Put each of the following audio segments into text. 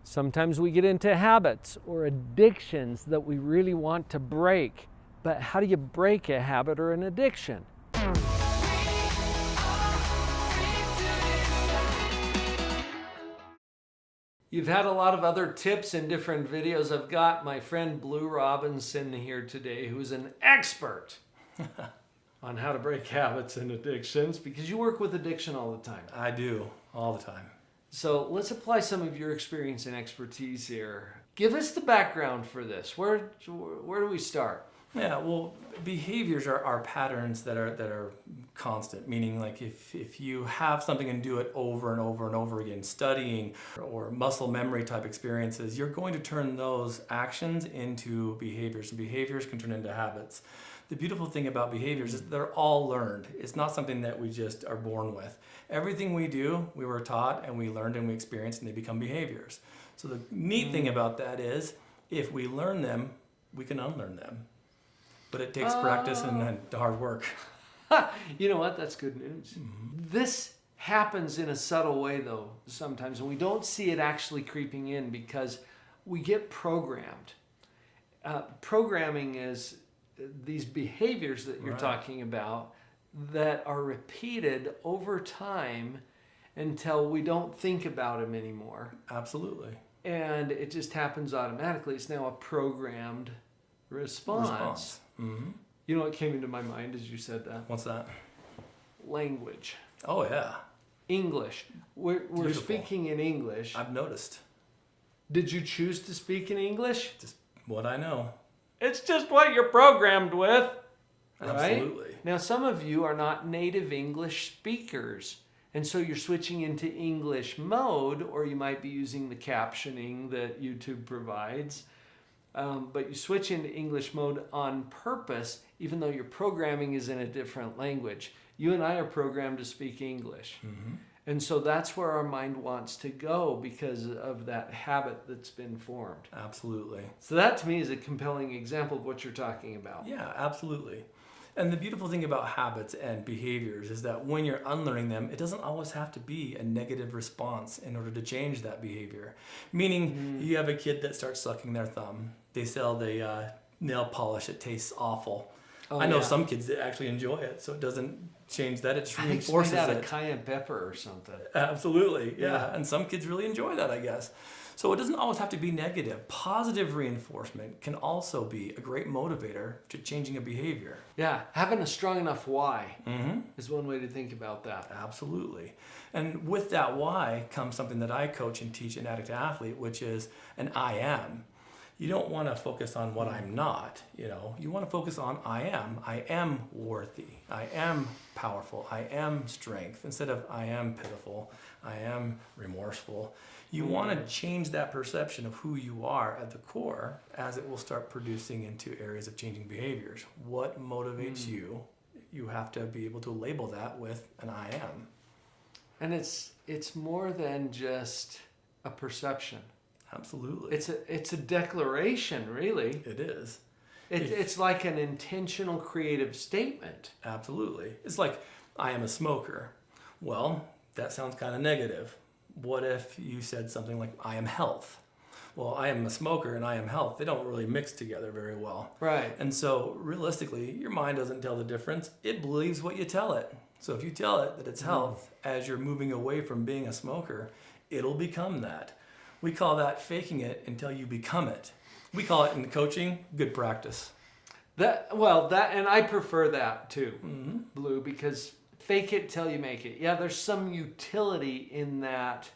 Sometimes we get into habits or addictions that we really want to break. But how do you break a habit or an addiction? You've had a lot of other tips in different videos. I've got my friend Blue Robinson here today, who's an expert on how to break habits and addictions, because you work with addiction all the time. I do, all the time. So let's apply some of your experience and expertise here. Give us the background for this. Where do we start? Yeah, well, behaviors are patterns that are constant, meaning like if you have something and do it over and over and over again, studying or muscle memory type experiences, you're going to turn those actions into behaviors, and behaviors can turn into habits. The beautiful thing about behaviors is they're all learned. It's not something that we just are born with. Everything we do, we were taught and we learned and we experienced, and they become behaviors. So the neat thing about that is if we learn them, we can unlearn them. But it takes practice and hard work. You know what? That's good news. This happens in a subtle way, though, sometimes, and we don't see it actually creeping in because we get programmed. Programming is these behaviors that you're talking about that are repeated over time until we don't think about them anymore. Absolutely. And it just happens automatically. It's now a programmed response. Mm-hmm. You know what came into my mind as you said that? What's that? Language. Oh, yeah. English. We're speaking in English. I've noticed. Did you choose to speak in English? Just what I know. It's just what you're programmed with. Right? Absolutely. Now, some of you are not native English speakers, and so you're switching into English mode, or you might be using the captioning that YouTube provides. But you switch into English mode on purpose, even though your programming is in a different language. You and I are programmed to speak English. Mm-hmm. And so that's where our mind wants to go because of that habit that's been formed. Absolutely. So that to me is a compelling example of what you're talking about. Yeah, absolutely. And the beautiful thing about habits and behaviors is that when you're unlearning them, it doesn't always have to be a negative response in order to change that behavior. Meaning, you have a kid that starts sucking their thumb. They sell the nail polish. It tastes awful. I know some kids that actually enjoy it, so it doesn't change that. It just reinforces it. It's made out of cayenne pepper or something. Absolutely, yeah. And some kids really enjoy that, I guess. So it doesn't always have to be negative. Positive reinforcement can also be a great motivator to changing a behavior. Yeah, having a strong enough why is one way to think about that. Absolutely. And with that why comes something that I coach and teach an addict athlete, which is an I am. You don't want to focus on what I'm not, You want to focus on I am. I am worthy. I am powerful. I am strength. Instead of I am pitiful. I am remorseful. You want to change that perception of who you are at the core, as it will start producing into areas of changing behaviors. What motivates you? You have to be able to label that with an I am. And it's more than just a perception. Absolutely. It's a declaration, really. It is. It's like an intentional creative statement. Absolutely. It's like, I am a smoker. Well, that sounds kind of negative. What if you said something like, I am health? Well, I am a smoker and I am health. They don't really mix together very well. Right. And so realistically, your mind doesn't tell the difference. It believes what you tell it. So if you tell it that it's health, as you're moving away from being a smoker, it'll become that. We call that faking it until you become it. We call it in coaching good practice. And I prefer that too, Blue, because fake it till you make it. Yeah, there's some utility in that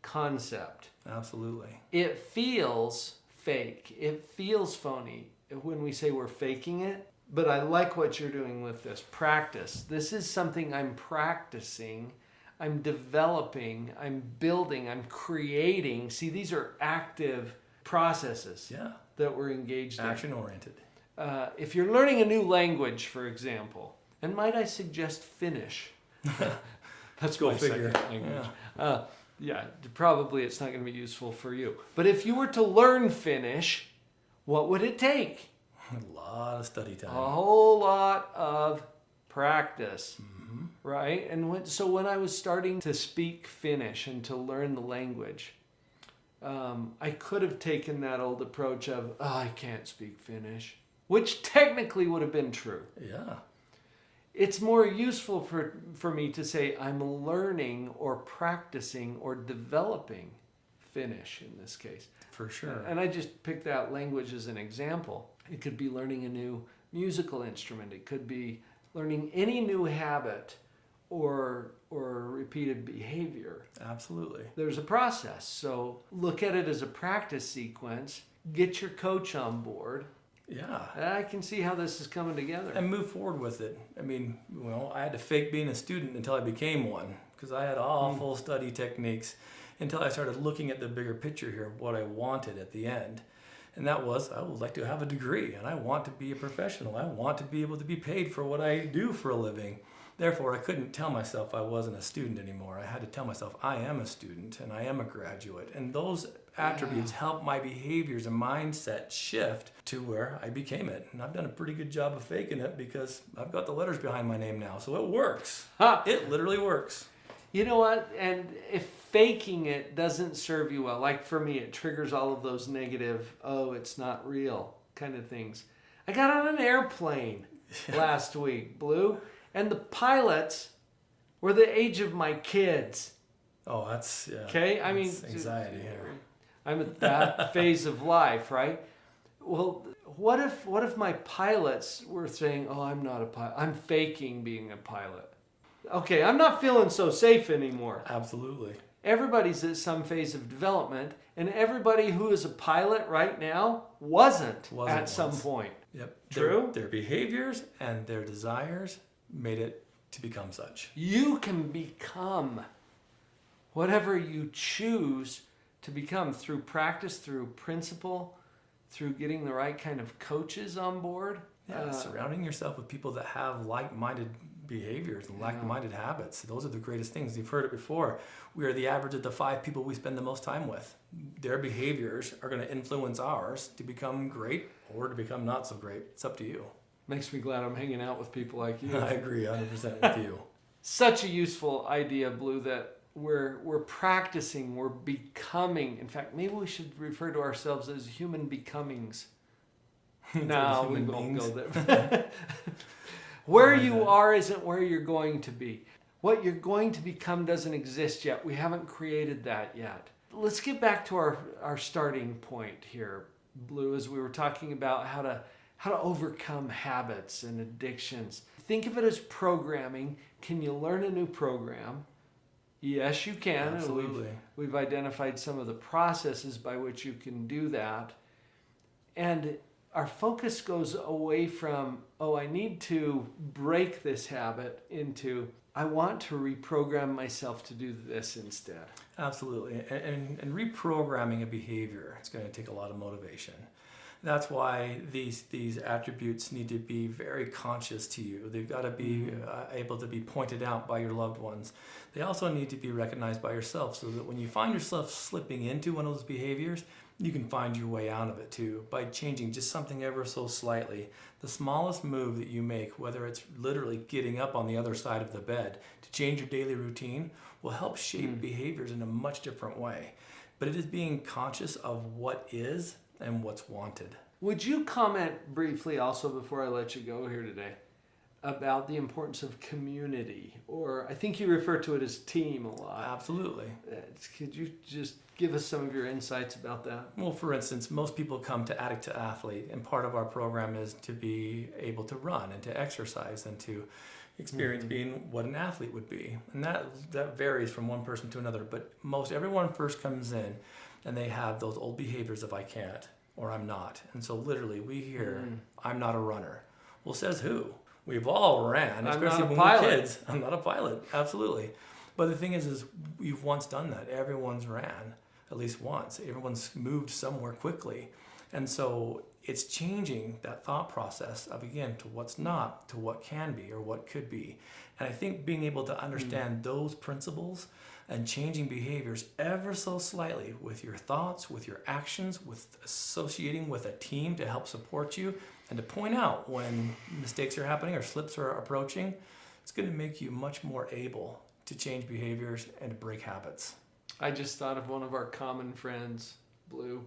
concept. Absolutely. It feels fake. It feels phony when we say we're faking it. But I like what you're doing with this practice. This is something I'm practicing. I'm developing, I'm building, I'm creating. See, these are active processes that we're engaged in. Action-oriented. If you're learning a new language, for example, and might I suggest Finnish? That's Go my figure. second language. Probably it's not going to be useful for you. But if you were to learn Finnish, what would it take? A lot of study time. A whole lot of practice. Right? And so when I was starting to speak Finnish and to learn the language, I could have taken that old approach of, oh, I can't speak Finnish, which technically would have been true. Yeah. It's more useful for me to say I'm learning or practicing or developing Finnish in this case. For sure. And I just picked that language as an example. It could be learning a new musical instrument. It could be learning any new habit or repeated behavior. Absolutely. There's a process. So look at it as a practice sequence. Get your coach on board. Yeah. I can see how this is coming together. And move forward with it. I mean, I had to fake being a student until I became one, because I had awful study techniques until I started looking at the bigger picture here of what I wanted at the end. And that was, I would like to have a degree, and I want to be a professional. I want to be able to be paid for what I do for a living. Therefore, I couldn't tell myself I wasn't a student anymore. I had to tell myself I am a student and I am a graduate. And those attributes help my behaviors and mindset shift to where I became it. And I've done a pretty good job of faking it because I've got the letters behind my name now. So it works. It literally works. You know what? And if faking it doesn't serve you well, like for me, it triggers all of those negative, oh, it's not real kind of things. I got on an airplane last week, Blue, and the pilots were the age of my kids. Oh, that's, yeah. Okay? I mean, anxiety here. I'm at that phase of life, right? Well, what if my pilots were saying, oh, I'm not a pilot. I'm faking being a pilot. Okay, I'm not feeling so safe anymore. Absolutely. Everybody's at some phase of development, and everybody who is a pilot right now wasn't at some point. Yep. True? Their behaviors and their desires made it to become such. You can become whatever you choose to become through practice, through principle, through getting the right kind of coaches on board. Yeah, surrounding yourself with people that have like-minded behaviors and like-minded habits. Those are the greatest things. You've heard it before. We are the average of the 5 people we spend the most time with. Their behaviors are going to influence ours to become great or to become not so great. It's up to you. Makes me glad I'm hanging out with people like you. I agree 100% with you. Such a useful idea, Blue, that we're practicing, we're becoming. In fact, maybe we should refer to ourselves as human becomings. No, we won't go there. Where you are isn't where you're going to be. What you're going to become doesn't exist yet. We haven't created that yet. Let's get back to our starting point here, Blue, as we were talking about how to overcome habits and addictions. Think of it as programming. Can you learn a new program? Yes, you can. Absolutely. We've identified some of the processes by which you can do that. And our focus goes away from, oh, I need to break this habit, into, I want to reprogram myself to do this instead. Absolutely. And reprogramming a behavior, it's going to take a lot of motivation. That's why these attributes need to be very conscious to you. They've got to be able to be pointed out by your loved ones. They also need to be recognized by yourself, so that when you find yourself slipping into one of those behaviors, you can find your way out of it too by changing just something ever so slightly. The smallest move that you make, whether it's literally getting up on the other side of the bed to change your daily routine, will help shape behaviors in a much different way. But it is being conscious of what is and what's wanted. Would you comment briefly also, before I let you go here today, about the importance of community? Or I think you refer to it as team a lot. Absolutely. Could you just give us some of your insights about that? Well, for instance, most people come to Addict to Athlete, and part of our program is to be able to run and to exercise and to experience being what an athlete would be. And that varies from one person to another, but most everyone first comes in and they have those old behaviors of I can't or I'm not. And so literally we hear, I'm not a runner. Well, says who? We've all ran, especially when we're kids. I'm not a pilot, absolutely. But the thing is you've once done that. Everyone's ran at least once. Everyone's moved somewhere quickly. And so it's changing that thought process of, again, to what's not, to what can be or what could be. And I think being able to understand those principles and changing behaviors ever so slightly with your thoughts, with your actions, with associating with a team to help support you and to point out when mistakes are happening or slips are approaching, it's going to make you much more able to change behaviors and to break habits. I just thought of one of our common friends, Blue,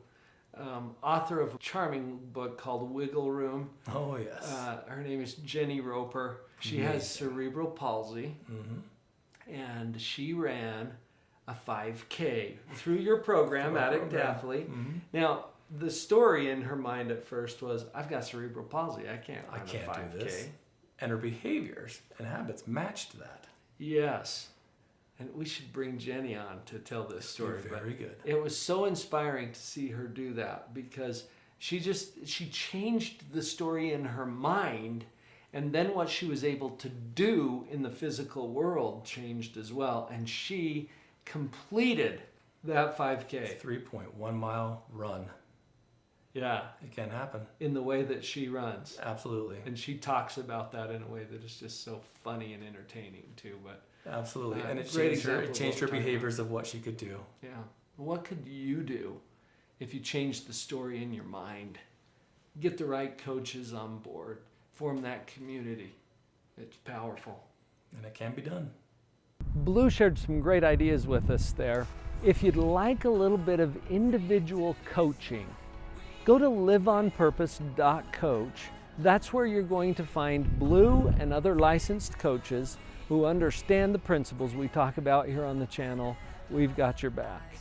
author of a charming book called Wiggle Room. Oh, yes. Her name is Jenny Roper. She has cerebral palsy, and she ran a 5K through your program, Addict Athlete. Now, the story in her mind at first was, I've got cerebral palsy. I can't run a 5K. Do this. And her behaviors and habits matched that. Yes. And we should bring Jenny on to tell this story. Very good. It was so inspiring to see her do that, because she changed the story in her mind, and then what she was able to do in the physical world changed as well. And she completed that 5K. 3.1 mile run. Yeah. It can happen. In the way that she runs. Absolutely. And she talks about that in a way that is just so funny and entertaining too. But absolutely. And it great changed her behaviors of what she could do. Yeah. What could you do if you changed the story in your mind? Get the right coaches on board. Form that community. It's powerful. And it can be done. Blue shared some great ideas with us there. If you'd like a little bit of individual coaching, go to liveonpurpose.coach. That's where you're going to find Blue and other licensed coaches who understand the principles we talk about here on the channel. We've got your back.